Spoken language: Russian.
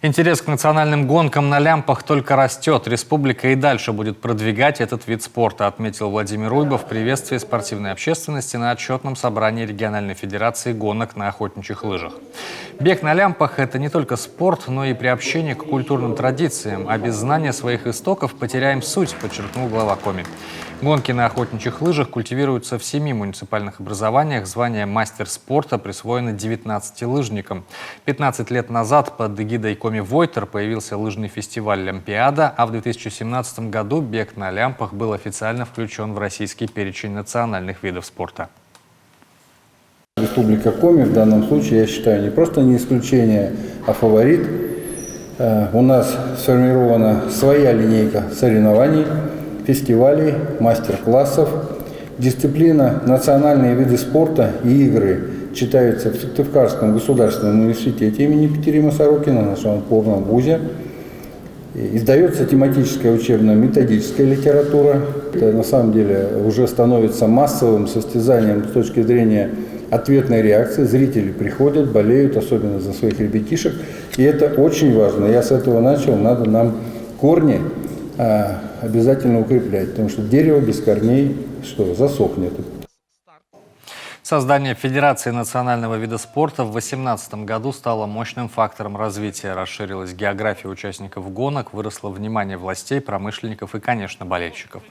Интерес к национальным гонкам на лямпах только растет. Республика и дальше будет продвигать этот вид спорта, отметил Владимир Уйба в приветствии спортивной общественности на отчетном собрании региональной федерации гонок на охотничьих лыжах. Бег на лямпах – это не только спорт, но и приобщение к культурным традициям. А без знания своих истоков потеряем суть, подчеркнул глава Коми. Гонки на охотничьих лыжах культивируются в 7 муниципальных образованиях. Звание мастер спорта присвоено 19 лыжникам. 15 лет назад под эгидой Коми Войтер появился лыжный фестиваль «Лямпиада», а в 2017 году бег на лямпах был официально включен в российский перечень национальных видов спорта. Республика Коми в данном случае, я считаю, не просто не исключение, а фаворит. У нас сформирована своя линейка соревнований, фестивалей, мастер-классов. Дисциплина «Национальные виды спорта и игры» читается в Сыктывкарском государственном университете имени Петерима Сорокина, нашем опорном вузе. Издается тематическая учебно-методическая литература. Это на самом деле уже становится массовым состязанием с точки зрения ответной реакции. Зрители приходят, болеют, особенно за своих ребятишек. И это очень важно. Я с этого начал. Надо нам корни обязательно укреплять, потому что дерево без корней засохнет. Создание Федерации национального вида спорта в 2018 году стало мощным фактором развития. Расширилась география участников гонок, выросло внимание властей, промышленников и, конечно, болельщиков.